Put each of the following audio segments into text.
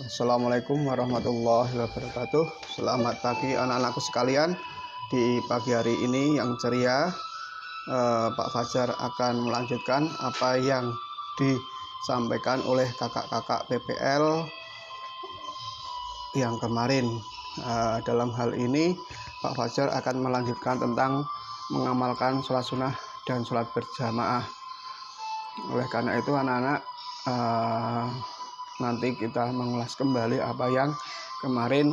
Assalamualaikum warahmatullahi wabarakatuh. Selamat pagi anak-anakku sekalian. Di pagi hari ini yang ceria, Pak Fajar akan melanjutkan apa yang disampaikan oleh kakak-kakak PPL yang kemarin. Dalam hal ini Pak Fajar akan melanjutkan tentang mengamalkan sholat sunnah dan sholat berjamaah. Oleh karena itu anak-anak, nanti kita mengulas kembali apa yang kemarin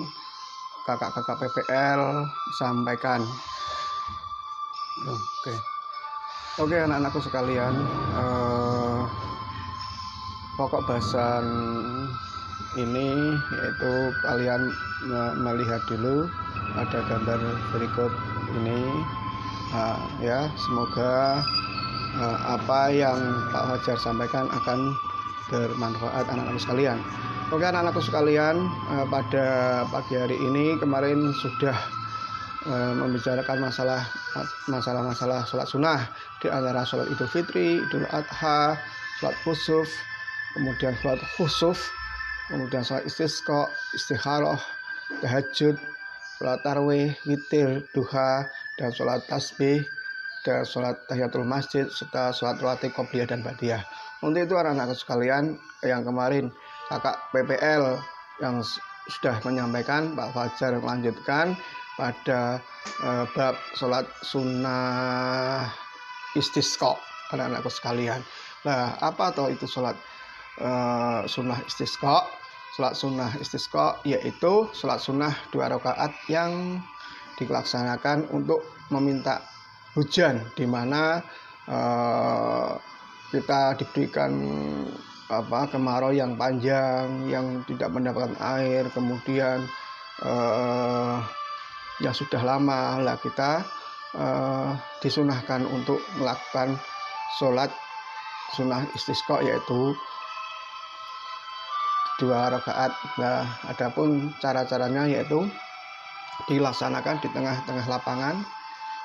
kakak-kakak PPL sampaikan. Oke anak-anakku sekalian, pokok bahasan ini yaitu kalian melihat dulu ada gambar berikut ini, ya semoga apa yang Pak Fajar sampaikan akan bermanfaat anak-anak sekalian. Oke anak-anakku sekalian, pada pagi hari ini kemarin sudah membicarakan masalah sholat sunnah, di antara sholat Idul Fitri, Idul Adha, sholat khusuf, kemudian sholat khusuf, kemudian sholat istisqa, istikharah, tahajud, sholat tarawih, witir, duha, dan sholat tasbih, dan sholat tahiyatul masjid, serta sholat rawatib qobliyah dan ba'diyah. Untuk itu anak-anak sekalian, yang kemarin kakak PPL yang sudah menyampaikan, Pak Fajar melanjutkan pada bab sholat sunnah istisqa anak-anakku sekalian. Nah, apa toh itu sholat sunnah istisqa? Sholat sunnah istisqa yaitu sholat sunnah 2 rakaat yang dilaksanakan untuk meminta hujan, di mana kita diberikan kemarau yang panjang, yang tidak mendapatkan air, kemudian yang sudah lama lah kita disunahkan untuk melakukan sholat sunnah istisqa yaitu 2 rakaat. Nah, adapun cara-caranya yaitu dilaksanakan di tengah-tengah lapangan,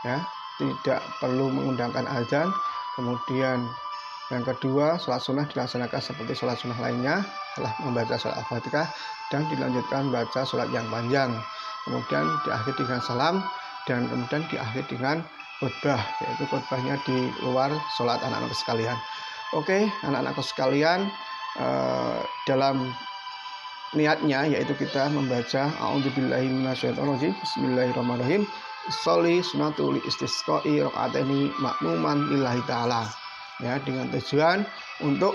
ya, tidak perlu mengundangkan azan. Kemudian yang kedua, sholat sunnah dilaksanakan seperti sholat sunnah lainnya, setelah membaca sholat al-fatihah dan dilanjutkan baca sholat yang panjang. Kemudian diakhiri dengan salam dan kemudian diakhiri dengan khutbah, yaitu khutbahnya di luar sholat anak-anak sekalian. Oke, anak-anakku sekalian, dalam niatnya yaitu kita membaca a'udzubillahi minasyaitonirrajim, bismillahirrahmanirrahim, sholli sunnatul istisqa'i rakaataini makmuman lillahi ta'ala, ya, dengan tujuan untuk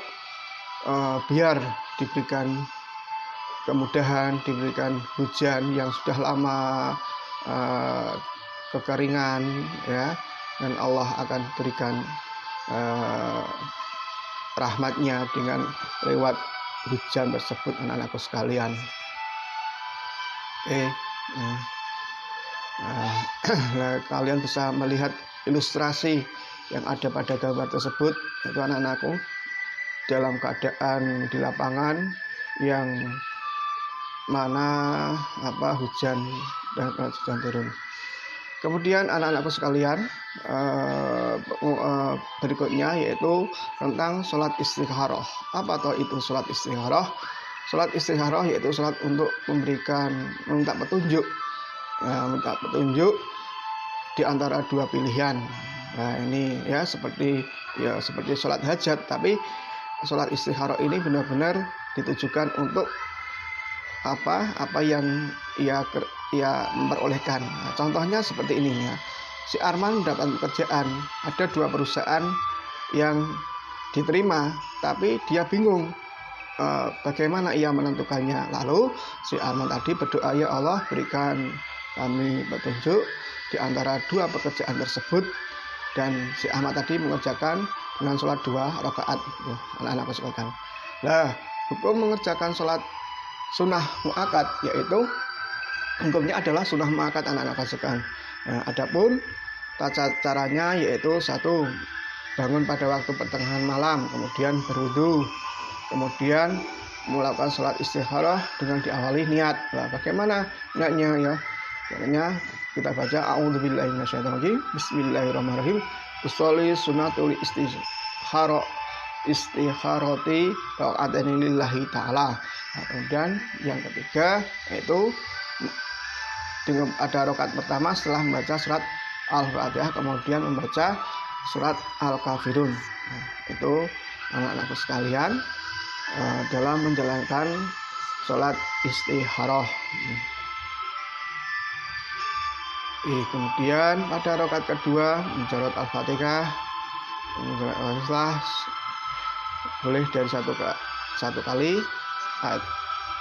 biar diberikan kemudahan, diberikan hujan yang sudah lama kekeringan, ya, dan Allah akan berikan rahmatnya dengan lewat hujan tersebut anak-anakku sekalian. Nah, kalian bisa melihat ilustrasi yang ada pada gambar tersebut, yaitu anak-anakku dalam keadaan di lapangan yang mana hujan turun. Kemudian anak-anakku sekalian, berikutnya yaitu tentang sholat istikharah. Apa toh itu sholat istikharah? Sholat istikharah yaitu sholat untuk meminta petunjuk, minta petunjuk di antara 2 pilihan. Nah, ini ya seperti sholat hajat, tapi sholat istikharah ini benar-benar ditujukan untuk apa yang ia memperolehkan. Nah, contohnya seperti ini, ya. Si Arman mendapat pekerjaan, ada 2 perusahaan yang diterima, tapi dia bingung bagaimana ia menentukannya. Lalu si Arman tadi berdoa, ya Allah, berikan kami petunjuk di antara 2 pekerjaan tersebut. Dan si Ahmad tadi mengerjakan dengan sholat 2 rakaat, anak-anak sekalian. Nah, hukum mengerjakan sholat sunnah muakkad yaitu hukumnya adalah sunnah muakkad anak-anak sekalian. Nah, adapun tata caranya yaitu 1, bangun pada waktu pertengahan malam, kemudian berwudu, kemudian melakukan sholat istikharah dengan diawali niat. Nah, bagaimana niatnya, ya? Caranya kita baca a'udzubillahi minasyaitonirrajim, bismillahirrahmanirrahim, sholli sunnatul istikharah istikharati rakaataini lillahi ta'ala. Nah, kemudian yang ketiga yaitu dengan pada rakaat pertama setelah membaca surat Al-Fatihah kemudian membaca surat Al-Kafirun. Nah, itu anak-anakku sekalian dalam menjalankan sholat istikharah. Kemudian pada rakaat kedua menjorot Al-Fatihah, boleh dari satu kali,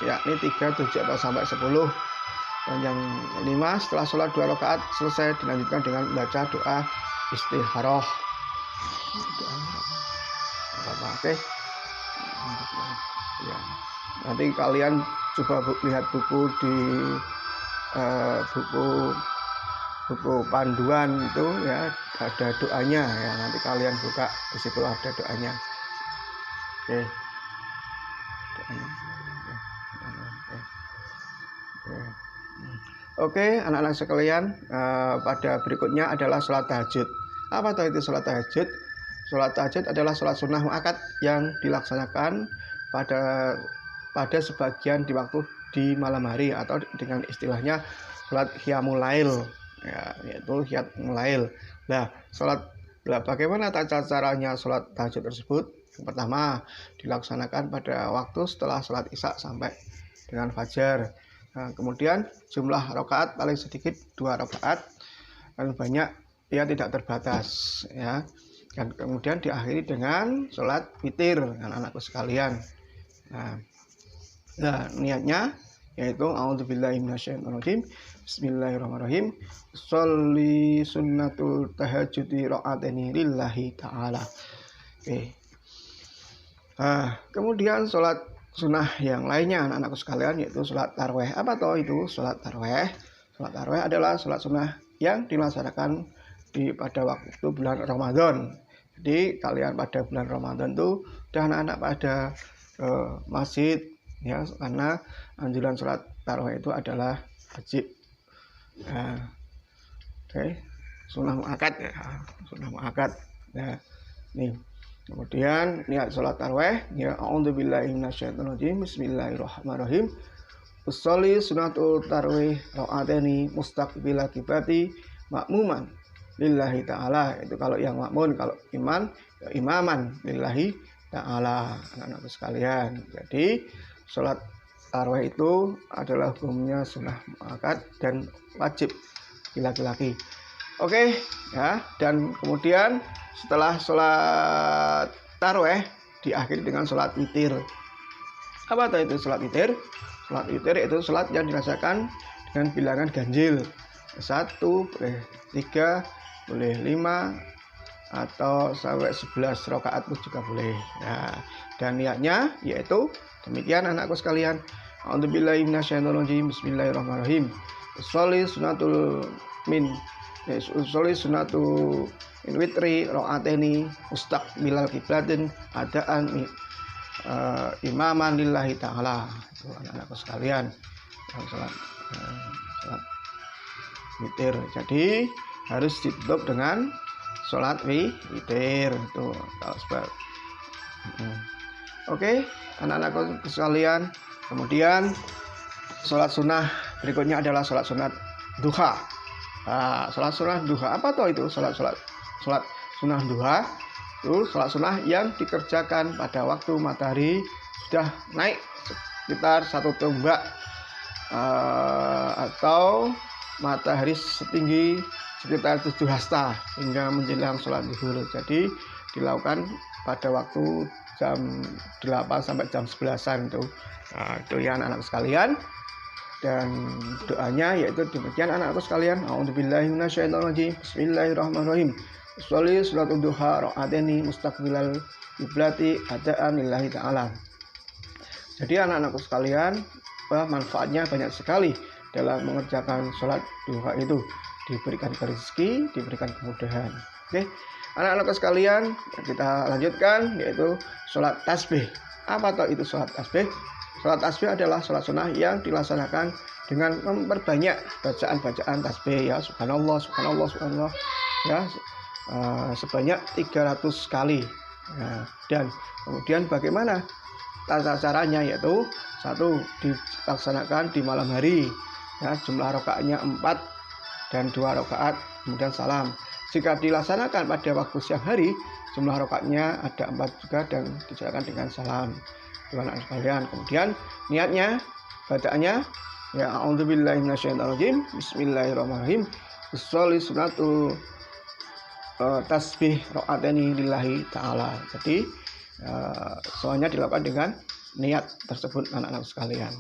yakni 3, 7 atau sampai 10. Dan yang kelima, setelah sholat 2 rakaat selesai dilanjutkan dengan membaca doa istikharah. Oke. Ya. Nanti kalian coba lihat buku di buku panduan itu ya, ada doanya ya, nanti kalian buka di situ ada doanya. Oke. Oke, anak-anak sekalian, pada berikutnya adalah sholat tahajud. Apa itu sholat tahajud? Sholat tahajud adalah sholat sunnah muakkad yang dilaksanakan pada sebagian di waktu di malam hari, atau dengan istilahnya sholat qiyamul lail, ya, yaitu qiyamul lail. Nah, bagaimana caranya sholat tahajud tersebut? Yang pertama, dilaksanakan pada waktu setelah sholat isya sampai dengan fajar. Nah, kemudian jumlah rakaat paling sedikit 2 rakaat, paling banyak ya tidak terbatas ya. Dan kemudian diakhiri dengan sholat witir, anak-anakku sekalian. Nah, niatnya yaitu a'udzubillahi minasyaitonirrajim, bismillahirrahmanirrahim, sholli sunnatul tahajjudi ra'ataini lillahi ta'ala. Oke. Nah, kemudian sholat sunnah yang lainnya anak-anakku sekalian yaitu sholat tarawih. Apa toh itu sholat tarawih? Sholat tarawih adalah sholat sunnah yang dilaksanakan pada waktu bulan Ramadan. Jadi kalian pada bulan Ramadan tuh dan anak-anak pada masjid ya, karena anjuran sholat tarawih itu adalah wajib. Oke. Sunnah muakkad ya, sunnah muakkad. Nah, nih. Kemudian niat sholat tarawih ya, a'udzubillahi minasyaitonirrajim, bismillahirrahmanirrahim, usolli sunatul tarawih ra'ataini mustaqbilal qiblati makmuman lillahi ta'ala. Itu kalau yang makmun, kalau iman ya imaman lillahi ta'ala, anak-anakku sekalian. Jadi sholat tarawih itu adalah hukumnya sunnah muakkad dan wajib laki-laki. Oke ya, dan kemudian setelah sholat tarawih diakhiri dengan sholat witir. Apa itu sholat witir? Sholat witir itu sholat yang dirasakan dengan bilangan ganjil. 1, boleh 3, boleh 5, atau sampai 11 rakaat pun juga boleh. Nah, dan niatnya yaitu demikian anak-anakku sekalian. A'udzubillahi minasyaitonirrajim, bismillahirrahmanirrahim. Sholli sunatul witri ra'ataini mustaqbilal qiblatin adaan imaman lillahi ta'ala. Itu anak-anakku sekalian, salat witir. Jadi harus ditutup dengan salat witir itu sebab. Oke, anak-anakku sekalian. Kemudian salat sunnah berikutnya adalah salat sunat duha. Salat sunnah duha, apa toh itu? Salat sunnah duha itu salat sunnah yang dikerjakan pada waktu matahari sudah naik sekitar 1 tombak, atau matahari setinggi sekitar 7 hasta hingga menjelang sholat zuhur. Jadi dilakukan pada waktu jam 8 sampai jam 11-an itu. Itu ya anak-anak sekalian. Dan doanya yaitu demikian anak-anakku sekalian. A'udzubillahi minasyaitonirrajim. Bismillahirrahmanirrahim. Sholli salatul duha ra'ataini mustaqbilal qiblati adaan lillahi ta'ala. Jadi anak-anakku sekalian, manfaatnya banyak sekali dalam mengerjakan sholat duha itu. Diberikan rezeki, diberikan kemudahan. Oke, anak-anakku sekalian, kita lanjutkan yaitu sholat tasbih. Apa itu sholat tasbih? Sholat tasbih adalah sholat sunnah yang dilaksanakan dengan memperbanyak bacaan-bacaan tasbih ya, subhanallah, subhanallah, subhanallah ya, sebanyak 300 kali Nah, dan kemudian bagaimana tata caranya, yaitu satu, dilaksanakan di malam hari, ya, jumlah rakaatnya 4 dan 2 rakaat kemudian salam. Jika dilaksanakan pada waktu siang hari, jumlah rakaatnya ada 4 juga dan dijalankan dengan salam. Anak sekalian, kemudian niatnya, bacaannya, ya, a'udzubillahi minasyaitonirrajim, bismillahirrahmanirrahim, usolli sunatul tasbih rakaataini lillahi ta'ala. Jadi semuanya dilakukan dengan niat tersebut, anak-anak sekalian.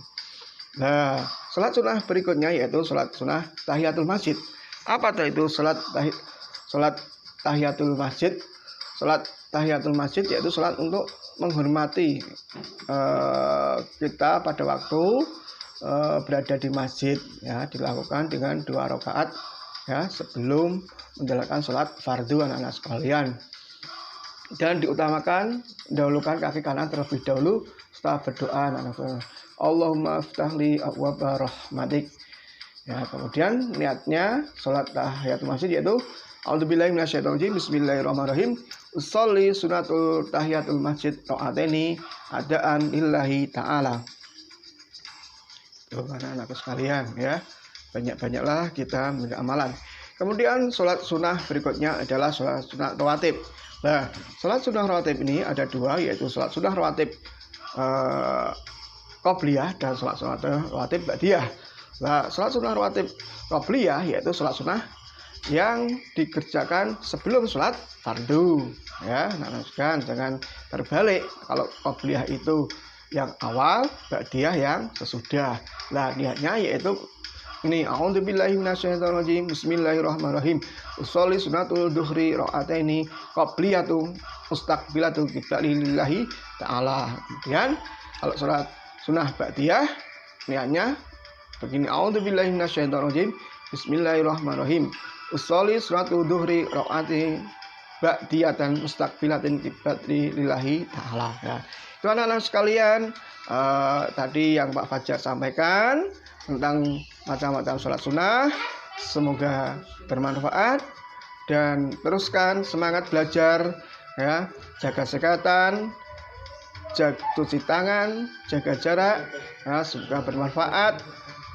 Nah, salat sunnah berikutnya yaitu salat sunnah tahiyatul masjid. Apa itu salat tahiyatul masjid? Salat tahiyatul masjid yaitu salat untuk menghormati kita pada waktu berada di masjid, ya, dilakukan dengan 2 rakaat, ya, sebelum menjalankan salat fardu, anak-anak sekalian. Dan diutamakan dahulukan kaki kanan terlebih dahulu setelah berdoa, anak-anak. Allahumma aftahli abwaaba rahmatik. Ya, kemudian niatnya salat tahiyatul masjid yaitu a'udzubillahi minasyaitonirrajim, bismillahirrahmanirrahim, usolli sunatul tahiyatul masjid rakaataini adaan lillahi ta'ala. Tuh, anak-anak sekalian, ya, banyak-banyaklah kita amalan. Kemudian sholat sunnah berikutnya adalah sholat sunnah rawatib. Nah, sholat sunnah rawatib ini ada 2, yaitu sholat sunnah rawatib qobliyah dan sholat sunnah rawatib ba'diyah. Nah, sholat sunnah rawatib qobliyah yaitu sholat sunnah yang dikerjakan sebelum sholat fardu, ya. Nah, jangan terbalik. Kalau qobliyah itu yang awal, ba'diyah yang sesudah. Nah, niatnya yaitu ini, a'udzubillahi minasyaitonirrajim, bismillahirrahmanirrahim, usolli sunatul duhri rakaataini qobliyatu mustaqbilatu qiblat lillahi ta'ala. Kemudian kalau sholat sunnah ba'diyah niatnya begini, a'udzubillahi minasyaitonirrajim, bismillahirrahmanirrahim, usolli sunatul duhri rakaataini ba'diyatan mustaqbilatin qiblat lillahi ta'ala. Ya. Itu anak-anak sekalian, tadi yang Pak Fajar sampaikan tentang macam-macam sholat sunnah. Semoga bermanfaat dan teruskan semangat belajar, ya, jaga kesehatan, cuci tangan, jaga jarak, ya, semoga bermanfaat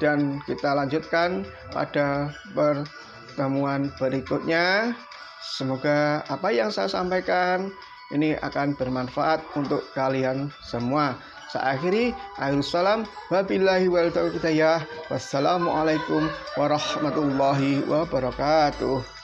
dan kita lanjutkan pada pertemuan berikutnya. Semoga apa yang saya sampaikan ini akan bermanfaat untuk kalian semua. Saya akhiri, salam, wabillahi wal taufiq hidayah. Wassalamualaikum warahmatullahi wabarakatuh.